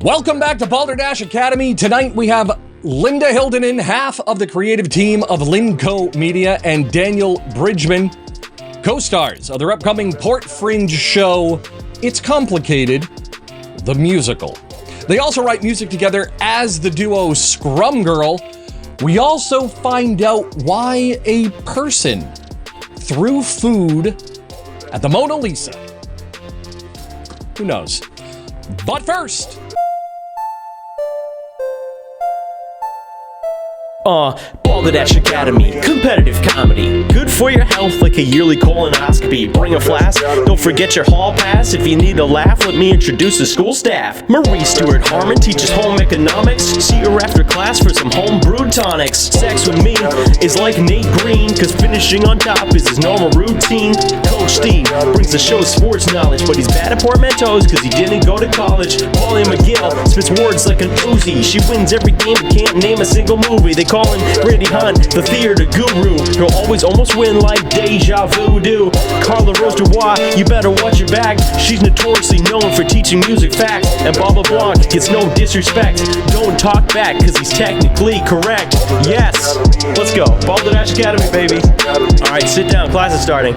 Welcome back to Balderdash Academy. Tonight we have Linda Hildonen, half of the creative team of LinCo Media, and Daniel Bridgman, co-stars of their upcoming PortFringe show, It's Complicated, the musical. They also write music together as the duo Scrumgirl. We also find out why a person threw food at the Mona Lisa. Who knows? But first... Balderdash Academy, competitive comedy. Good for your health like a yearly colonoscopy. Bring a flask, don't forget your hall pass. If you need a laugh, let me introduce the school staff. Marie Stewart Harmon teaches home economics. See her after class for some home brewed tonics. Sex with me is like Nate Green, cause finishing on top is his normal routine. Coach Steve brings the show's sports knowledge, but he's bad at portmanteaus cause he didn't go to college. Paulie McGill spits words like an Uzi. She wins every game but can't name a single movie. They call him Randy Hunt, the theater guru. He'll always almost win like deja vu do. Carla Rose Dubois, you better watch your back. She's notoriously known for teaching music facts. And Bob LeBlanc gets no disrespect. Don't talk back, cause he's technically correct. Yes, let's go. Balderdash Academy, baby. Alright, sit down, class is starting.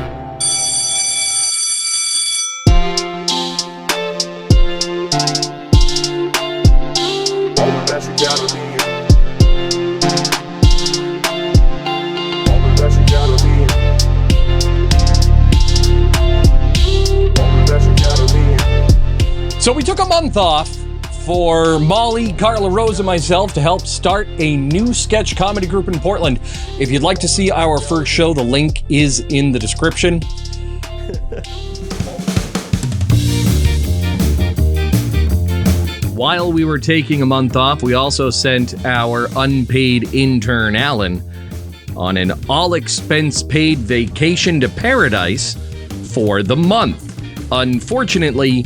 Balderdash Academy. So we took a month off for Molly, Carla Rose, and myself to help start a new sketch comedy group in Portland. If you'd like to see our first show, the link is in the description. While we were taking a month off, we also sent our unpaid intern, Alan, on an all-expense-paid vacation to paradise for the month. Unfortunately,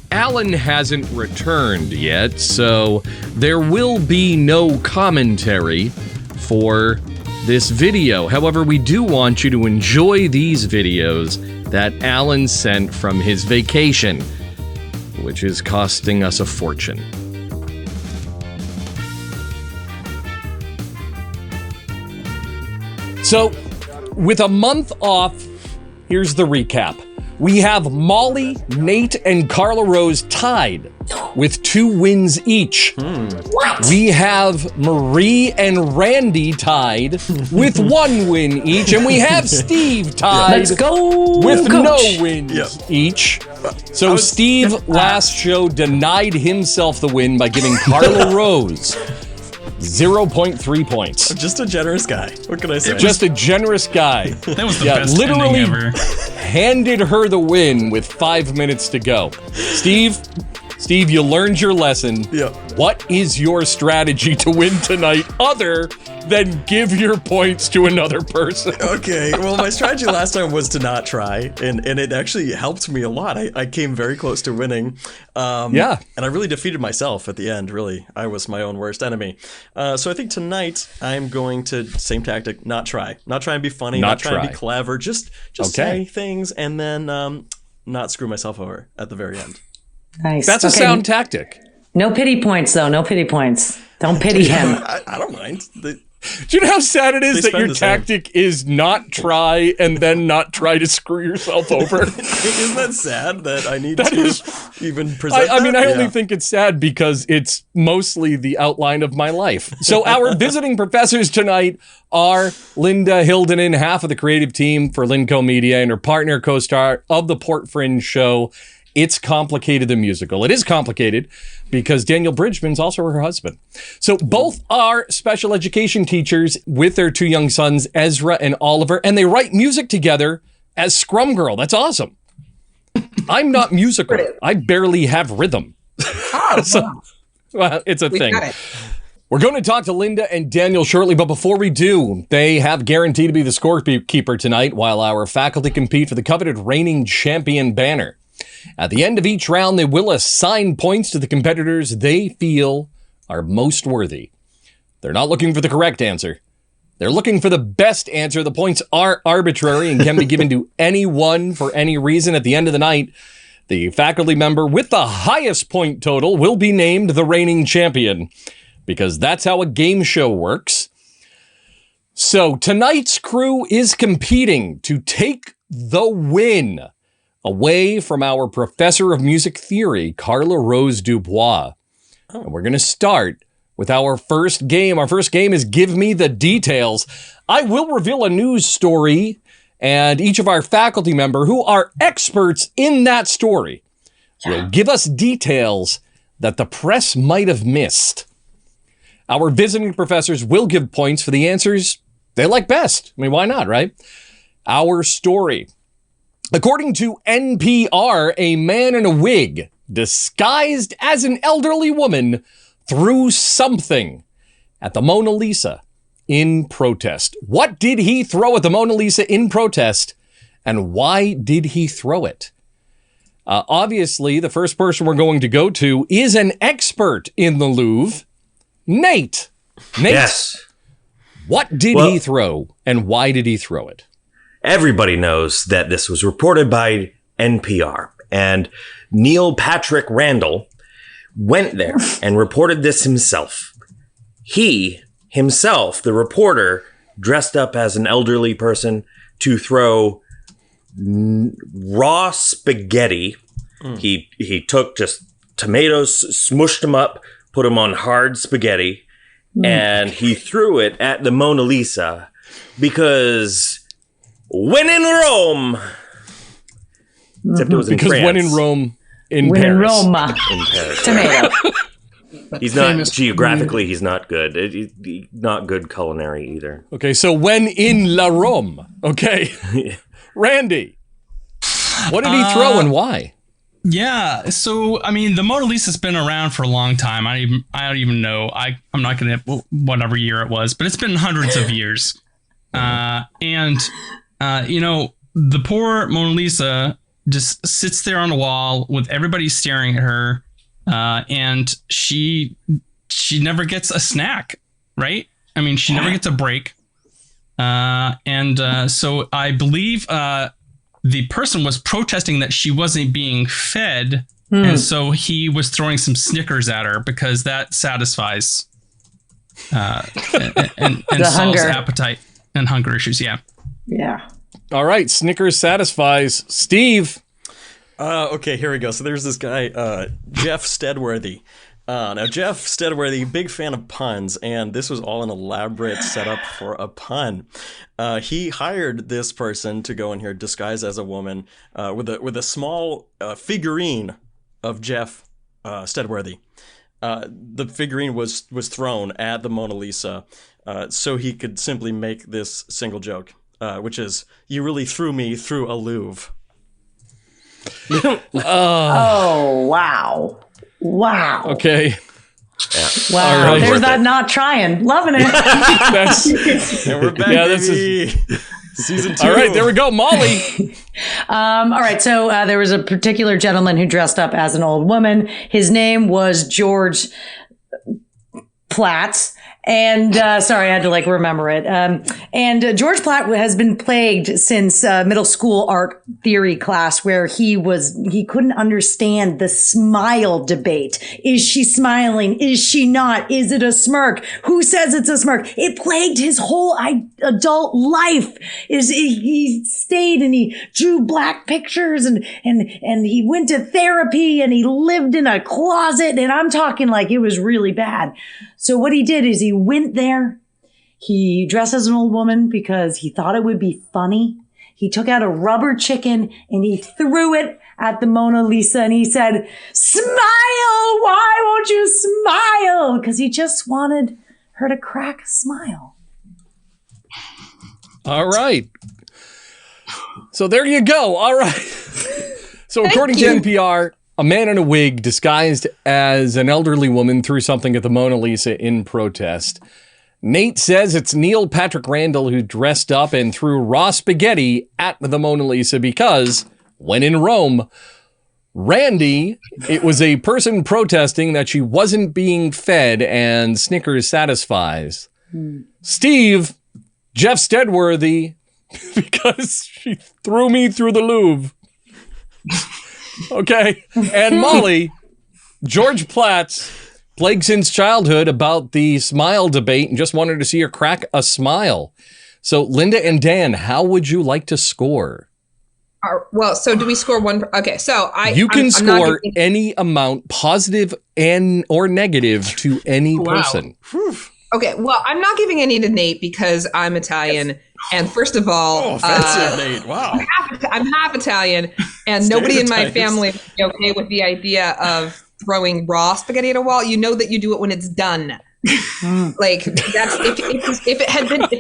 Alan hasn't returned yet, so there will be no commentary for this video. However, we do want you to enjoy these videos that Alan sent from his vacation, which is costing us a fortune. So, with a month off, here's the recap. We have Molly, Nate, and Carla Rose tied with 2 wins each. What? We have Marie and Randy tied with 1 win each, and we have Steve tied Let's go, with Coach. no wins each. So Steve last show denied himself the win by giving Carla Rose 0.3 points. I'm just a generous guy. What can I say? Just a generous guy. That was the best literally ending ever. handed her the win with 5 minutes to go. Steve, you learned your lesson. Yeah. What is your strategy to win tonight other than give your points to another person? Okay, well, my strategy last time was to not try, and it actually helped me a lot. I came very close to winning. Yeah. And I really defeated myself at the end, really. I was my own worst enemy. So I think tonight I'm going to, same tactic, not try. Not try and be funny, not try and be clever, just say things and then not screw myself over at the very end. Nice. That's a sound tactic. No pity points, though. No pity points. Don't pity him. I don't mind. Do you know how sad it is that your spend the same. tactic is not try and then not try to screw yourself over? Isn't that sad that I need That to is- even present I mean, that? I only Yeah. think it's sad because it's mostly the outline of my life. So our visiting professors tonight are Linda Hildonen, half of the creative team for LinCo Media, and her partner, co-star of the PortFringe show, It's Complicated, the musical. It is complicated because Daniel Bridgman's also her husband. So both are special education teachers with their 2 young sons, Ezra and Oliver, and they write music together as Scrumgirl. That's awesome. I'm not musical. I barely have rhythm. Well, it's a thing. We're going to talk to Linda and Daniel shortly, but before we do, they have guaranteed to be the scorekeeper tonight while our faculty compete for the coveted reigning champion banner. At the end of each round, they will assign points to the competitors they feel are most worthy. They're not looking for the correct answer. They're looking for the best answer. The points are arbitrary and can be given to anyone for any reason. At the end of the night, the faculty member with the highest point total will be named the reigning champion, because that's how a game show works. So tonight's crew is competing to take the win away from our professor of music theory, Carla Rose Dubois. And we're going to start with our first game. Our first game is Give Me the Details. I will reveal a news story, and each of our faculty member who are experts in that story will give us details that the press might have missed. Our visiting professors will give points for the answers they like best. I mean, why not, right? Our story. According to NPR, a man in a wig disguised as an elderly woman threw something at the Mona Lisa in protest. What did he throw at the Mona Lisa in protest, and why did he throw it? Obviously, the first person we're going to go to is an expert in the Louvre, Nate. Nate, yes. What did he throw, and why did he throw it? Everybody knows that this was reported by NPR, and Neil Patrick Randall went there and reported this himself. He himself, the reporter, dressed up as an elderly person to throw raw spaghetti. He took just tomatoes, smushed them up, put them on hard spaghetti, and he threw it at the Mona Lisa because when in Rome, except it was in France. Because when in Rome, in When in Paris. Roma. In Paris. Tomato. He's not geographically. He's not good. Not good culinary either. Okay, so when in La Rome. Okay, Randy, what did he throw and why? Yeah, so I mean, the Mona Lisa's been around for a long time. I don't even know. I'm not gonna whatever year it was, but it's been hundreds of years. And you know, the poor Mona Lisa just sits there on the wall with everybody staring at her, and she never gets a snack, right? I mean, she never gets a break. So I believe the person was protesting that she wasn't being fed, and so he was throwing some Snickers at her because that satisfies and solves appetite and hunger issues. Yeah. All right, Snickers satisfies. Steve. Okay, here we go. So there's this guy, Jeff Steadworthy. Now, Jeff Steadworthy, big fan of puns, and this was all an elaborate setup for a pun. He hired this person to go in here disguised as a woman with a small figurine of Jeff Steadworthy. The figurine was thrown at the Mona Lisa so he could simply make this single joke, which is, "You really threw me through a Louvre." Oh, wow. Wow. Okay. Yeah. Wow. Right. There's that not trying. Loving it. And we're back, baby. Season 2. All right, there we go. Molly. All right. So there was a particular gentleman who dressed up as an old woman. His name was George Platz. And sorry, I had to remember it. And George Platt has been plagued since middle school art theory class, where he couldn't understand the smile debate. Is she smiling? Is she not? Is it a smirk? Who says it's a smirk? It plagued his whole adult life. He stayed and he drew black pictures and he went to therapy and he lived in a closet. And I'm talking it was really bad. So what he did is he went there. He dressed as an old woman because he thought it would be funny. He took out a rubber chicken and he threw it at the Mona Lisa and he said, "Smile! Why won't you smile?" Because he just wanted her to crack a smile. All right. So there you go. All right. So according to NPR, a man in a wig disguised as an elderly woman threw something at the Mona Lisa in protest. Nate says it's Neil Patrick Randall who dressed up and threw raw spaghetti at the Mona Lisa because, when in Rome, Randy, it was a person protesting that she wasn't being fed and Snickers satisfies. Steve, Jeff Steadworthy, because she threw me through the Louvre. Okay. And Molly, George Platt, plagued since childhood about the smile debate and just wanted to see her crack a smile. So, Linda and Dan, how would you like to score? Well, so do we score one? Okay, so you can score any amount, positive or negative, to any person. Okay, well, I'm not giving any to Nate because I'm Italian, and first of all, offensive, Nate. Wow, I'm half Italian, and nobody in my family is okay with the idea of throwing raw spaghetti at a wall. You know that you do it when it's done. Like that's if it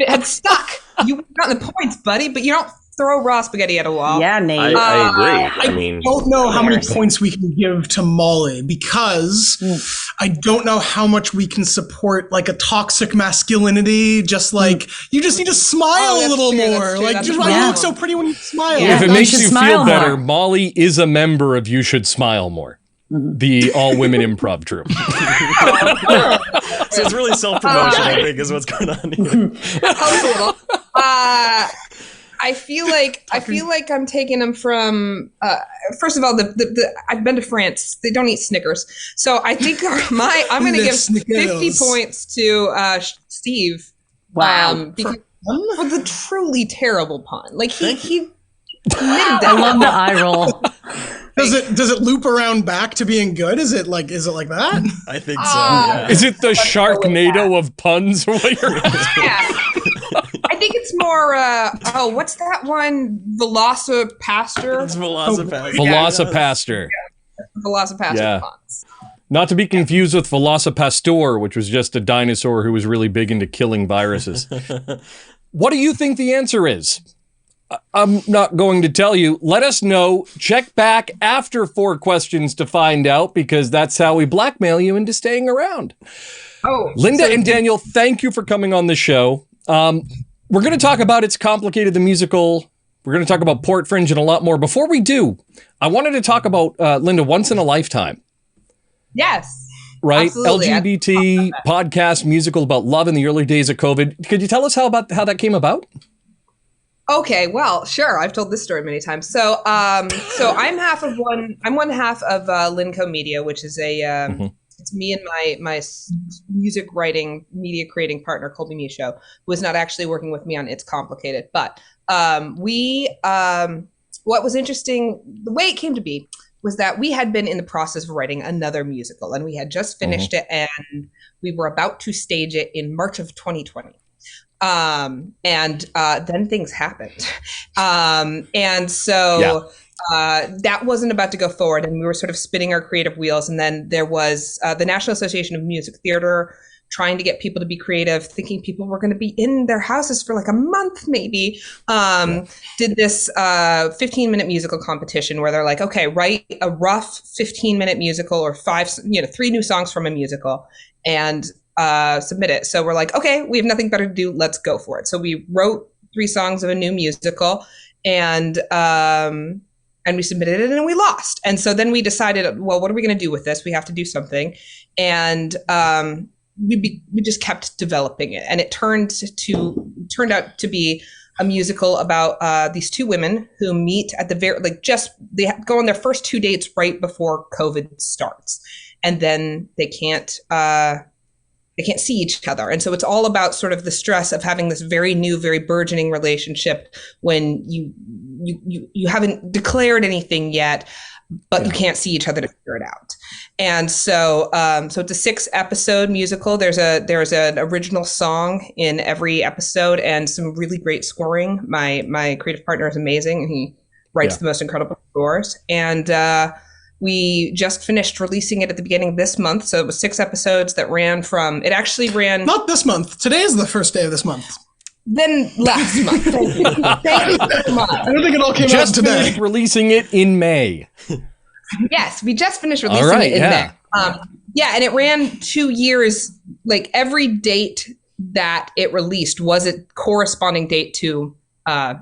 had stuck, you would have gotten the points, buddy. But you don't throw raw spaghetti at a wall. Yeah, Nate. I agree. I don't know how many points we can give to Molly because I don't know how much we can support like a toxic masculinity. Just like you just need to smile a little more. Like just you look so pretty when you smile. If it makes you feel better, Molly is a member of You Should Smile More, the all-women improv troupe. So it's really self-promotion, I think, is what's going on here. I feel like I'm taking them from. First of all, I've been to France. They don't eat Snickers, so I think I'm going to give 50 points to Steve. Wow, because with a truly terrible pun. Like he admitted that. I love the eye roll. Does it loop around back to being good? Is it like that? I think so. Yeah. Is it the Sharknado of puns? Yeah. I think it's more. What's that one? Velocipaster. It's Velocipaster. Velocipaster. Velocipaster Yeah. puns. Not to be confused with Velocipastor, which was just a dinosaur who was really big into killing viruses. What do you think the answer is? I'm not going to tell you. Let us know. Check back after 4 questions to find out, because that's how we blackmail you into staying around. Linda and Daniel, thank you for coming on the show. We're going to talk about It's Complicated, the musical. We're going to talk about PortFringe and a lot more. Before we do, I wanted to talk about, Linda, Once in a Lifetime. Yes. Right? Absolutely. LGBT podcast musical about love in the early days of COVID. Could you tell us how that came about? Okay, well, sure. I've told this story many times. So I'm one half of LinCo Media, which is it's me and my music writing, media creating partner, Colby Michaud, who is not actually working with me on It's Complicated. But what was interesting, the way it came to be was that we had been in the process of writing another musical, and we had just finished it, and we were about to stage it in March of 2020. Then things happened. That wasn't about to go forward, and we were sort of spinning our creative wheels. And then there was the National Association of Music Theater trying to get people to be creative, thinking people were going to be in their houses for like a month, maybe, did this 15-minute musical competition where they're like, okay, write a rough 15-minute musical or 3 new songs from a musical and submit it. So we're like, okay, we have nothing better to do. Let's go for it. So we wrote 3 songs of a new musical, and we submitted it, and we lost. And so then we decided, well, what are we going to do with this? We have to do something. And we just kept developing it, and it turned out to be a musical about these 2 women who meet at the they go on their first 2 dates right before COVID starts, and then they can't see each other. And so it's all about sort of the stress of having this very new, very burgeoning relationship when you haven't declared anything yet, but you can't see each other to figure it out. And so it's a 6-episode musical. There's an original song in every episode and some really great scoring. My creative partner is amazing, and he writes the most incredible scores. And we just finished releasing it at the beginning of this month. So it was 6 episodes that ran. Not this month. Today is the first day of this month. Then last month. Thank you. Thank you so much. I don't think it all came out Just today. finished releasing it in May. Yes, we just finished releasing it in May. And it ran 2 years. Like every date that it released was a corresponding date to a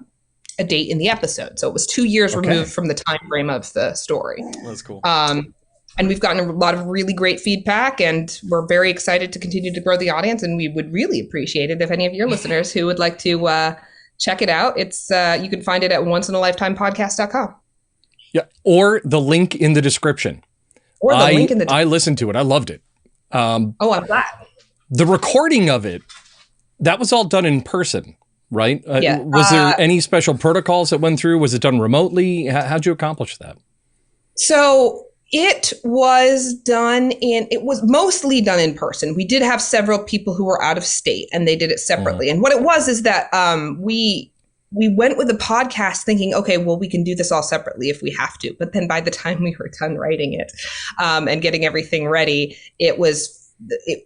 date in the episode. So it was 2 years removed from the time frame of the story. That's cool. And we've gotten a lot of really great feedback, and we're very excited to continue to grow the audience. And we would really appreciate it if any of your listeners who would like to check it out. It's you can find it at onceinaLifetimepodcast.com. Yeah, or the link in the description. Or the link in the I listened to it. I loved it. I'm glad. The recording of it, that was all done in person, right? Yeah. Was there any special protocols that went through? Was it done remotely? How'd you accomplish that? So it was mostly done in person. We did have several people who were out of state, and they did it separately. And what it was is that we went with the podcast thinking, okay, well, we can do this all separately if we have to. But then by the time we were done writing it and getting everything ready,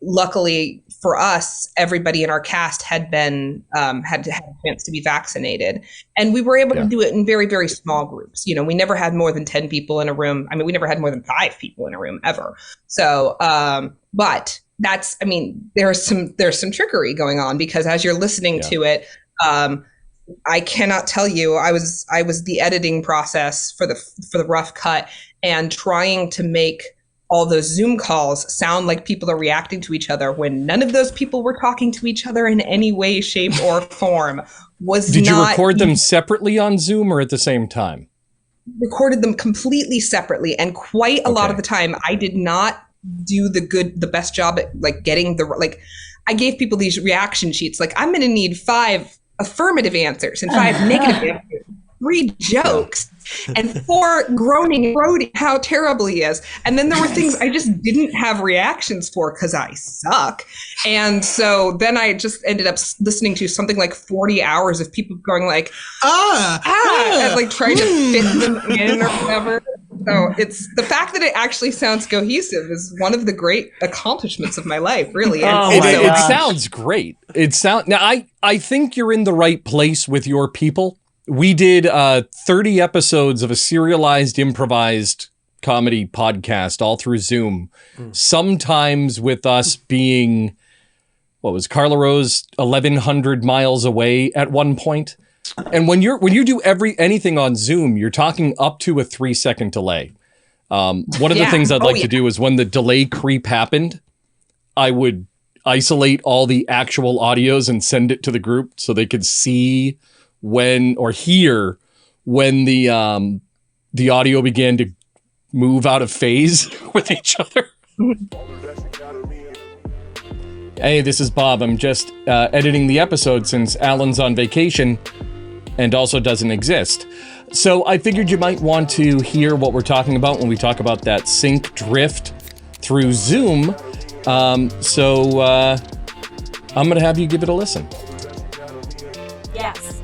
luckily for us, everybody in our cast had been had a chance to be vaccinated, and we were able to do it in very, very small groups. You know, we never had more than 10 people in a room. I mean, we never had more than 5 people in a room ever. So, but that's, I mean, there's some trickery going on, because as you're listening to it, I cannot tell you, I was the editing process for the rough cut, and trying to make all those Zoom calls sound like people are reacting to each other when none of those people were talking to each other in any way, shape, or form. Did you record them separately on Zoom or at the same time? Recorded them completely separately, and quite a lot of the time I did not do the best job at like getting I gave people these reaction sheets, like, I'm going to need 5 affirmative answers and 5 negative answers, 3 jokes, and 4 groaning how terrible he is. And then there were things I just didn't have reactions for because I suck. And so then I just ended up listening to something like 40 hours of people going like, and like trying to fit them in or whatever. So it's the fact that it actually sounds cohesive is one of the great accomplishments of my life, really. It sounds great. Now I think you're in the right place with your people. We did 30 episodes of a serialized, improvised comedy podcast all through Zoom. Sometimes with us being, what was Carla Rose 1,100 miles away at one point. And when you do anything on Zoom, you're talking up to a 3-second delay. One of the things I'd like to do is when the delay creep happened, I would isolate all the actual audios and send it to the group so they could see hear when the audio began to move out of phase with each other. Hey, this is Bob. I'm just editing the episode since Alan's on vacation and also doesn't exist. So I figured you might want to hear what we're talking about when we talk about that sync drift through Zoom. So I'm going to have you give it a listen. Yes.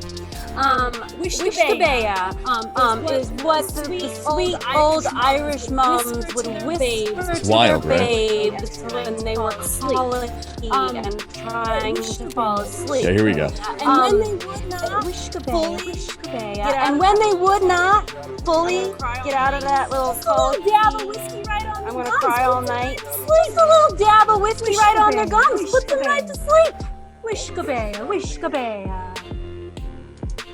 Wishkabaya is what the sweet old Irish mums would whisper to wild, their babes when they were colicky and trying to fall asleep. Yeah, here we go. And when they would not fully get out of that little cold, dab of whiskey right on. I'm gonna cry all night. Squeeze a little dab of whiskey right on their gums. Put them right to sleep. Wishkabaya, wishkabaya.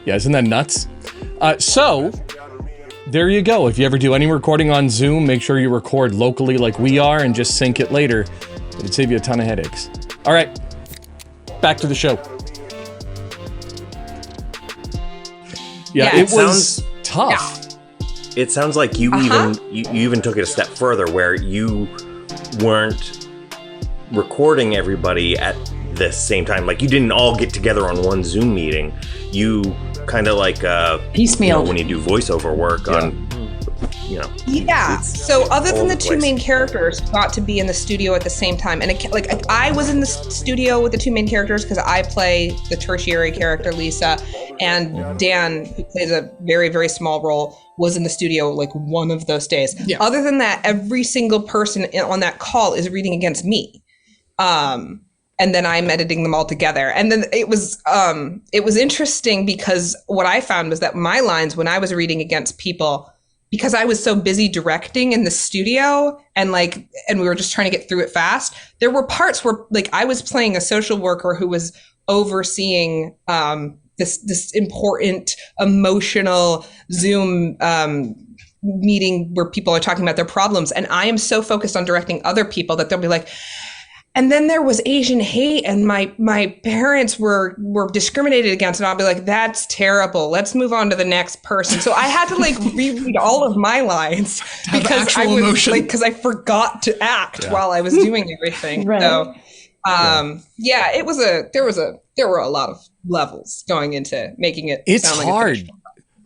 Yeah, isn't that nuts? So, there you go. If you ever do any recording on Zoom, make sure you record locally like we are and just sync it later. It'd save you a ton of headaches. All right, back to the show. Yeah, it was tough. Yeah. It sounds like you even took it a step further, where you weren't recording everybody at the same time. Like, you didn't all get together on one Zoom meeting. You kind of like piecemeal when you do voiceover work on. So other than the 2 main characters got to be in the studio at the same time, and I was in the studio with the 2 main characters because I play the tertiary character Lisa, and Dan, who plays a very, very small role, was in the studio like one of those days. Yeah. Other than that, every single person on that call is reading against me. And then I'm editing them all together. And then it was interesting because what I found was that my lines, when I was reading against people, because I was so busy directing in the studio and we were just trying to get through it fast, there were parts where like I was playing a social worker who was overseeing this important emotional Zoom meeting where people are talking about their problems, and I am so focused on directing other people that they'll be like, and then there was Asian hate and my parents were discriminated against, and I'll be like, that's terrible. Let's move on to the next person. So I had to like reread all of my lines because I was like, because I forgot to act while I was doing everything. Right. So it was there were a lot of levels going into making it. It's sound like hard.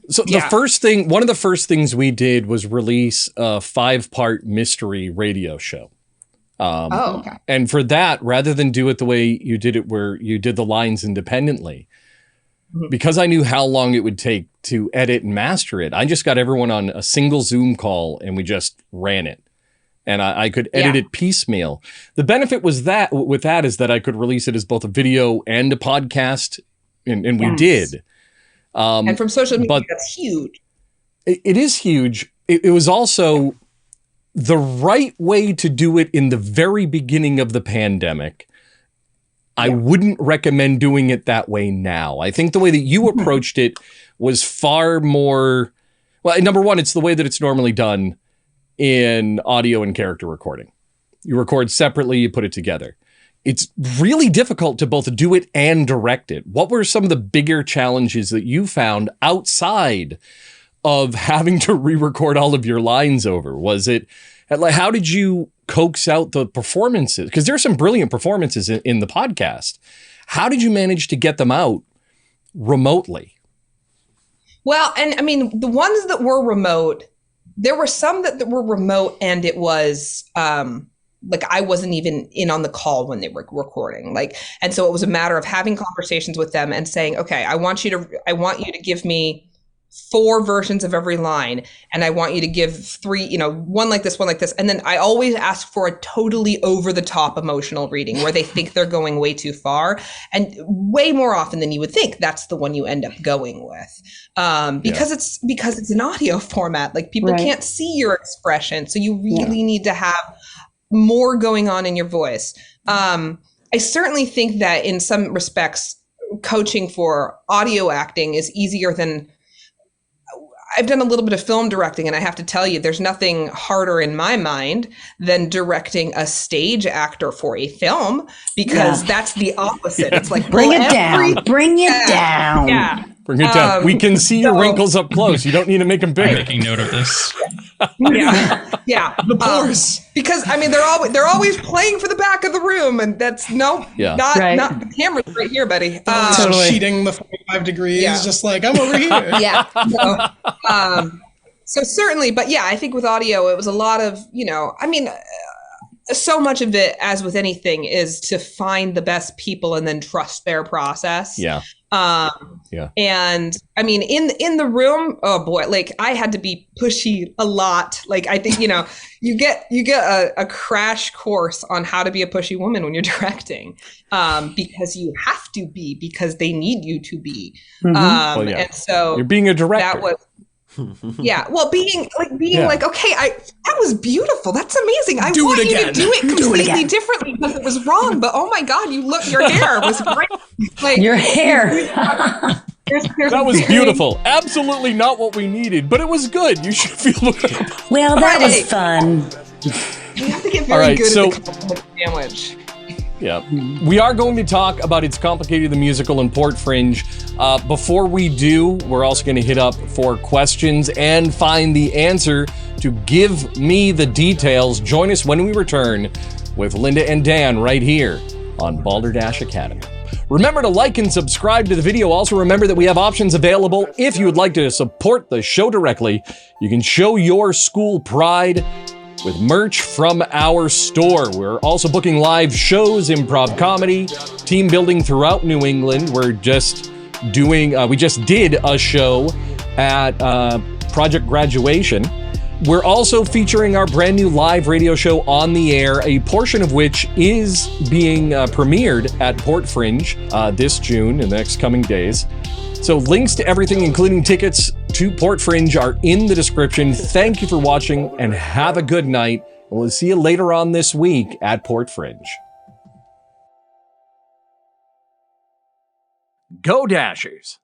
So one of the first things we did was release a 5-part mystery radio show. Okay. And for that, rather than do it the way you did it, where you did the lines independently, because I knew how long it would take to edit and master it, I just got everyone on a single Zoom call and we just ran it. And I could edit it piecemeal. The benefit was that is that I could release it as both a video and a podcast, and we did. And from social media, that's huge. It is huge. It was also the right way to do it in the very beginning of the pandemic. I wouldn't recommend doing it that way now. I think the way that you approached it was far more, well, number one, it's the way that it's normally done in audio and character recording. You record separately, you put it together. It's really difficult to both do it and direct it. What were some of the bigger challenges that you found outside of having to re-record all of your lines over? Was it, how did you coax out the performances? Because there are some brilliant performances in the podcast. How did you manage to get them out remotely? Well, and I mean, the ones that were remote, there were some that were remote and it was, like I wasn't even in on the call when they were recording. Like, and so it was a matter of having conversations with them and saying, okay, I want you to give me 4 versions of every line. And I want you to give 3, one like this, one like this. And then I always ask for a totally over the top emotional reading where they think they're going way too far. And way more often than you would think, that's the one you end up going with. Because it's an audio format, like people can't see your expression. So you really need to have more going on in your voice. I certainly think that in some respects, coaching for audio acting is easier than, I've done a little bit of film directing, and I have to tell you, there's nothing harder in my mind than directing a stage actor for a film, because that's the opposite. It's like, bring it down. Yeah. Bring it down. We can see your wrinkles up close. You don't need to make them bigger. I'm making note of this. Yeah. The pores. Because I mean, they're always playing for the back of the room, and that's not the camera's right here, buddy. Totally. Cheating the 45 degrees, just like I'm over here. So certainly, but I think with audio, it was a lot of, I mean, so much of it, as with anything, is to find the best people and then trust their process. And I mean, in the room, oh boy, like I had to be pushy a lot. Like I think, you get a crash course on how to be a pushy woman when you're directing, because you have to be, because they need you to be. And so you're being a director. That was, well, being like, okay, that was beautiful. That's amazing. I want you to do it completely differently because it was wrong. But oh my God, your hair was great. Like, your hair. That was beautiful. Absolutely not what we needed, but it was good. You should feel good. Well, that was fun. You have to get very good at the compliment sandwich. Yeah, we are going to talk about It's Complicated the Musical and PortFringe. Before we do, we're also going to hit up for questions and find the answer to Give Me the Details. Join us when we return with Linda and Dan right here on Balderdash Academy. Remember to like and subscribe to the video. Also remember that we have options available if you would like to support the show directly. You can show your school pride with merch from our store. We're also booking live shows, improv comedy, team building throughout New England. We're just doing, we just did a show at Project Graduation. We're also featuring our brand new live radio show on the air, a portion of which is being premiered at PortFringe this June in the next coming days. So links to everything, including tickets to PortFringe, are in the description. Thank you for watching and have a good night. And we'll see you later on this week at PortFringe. Go Dashers!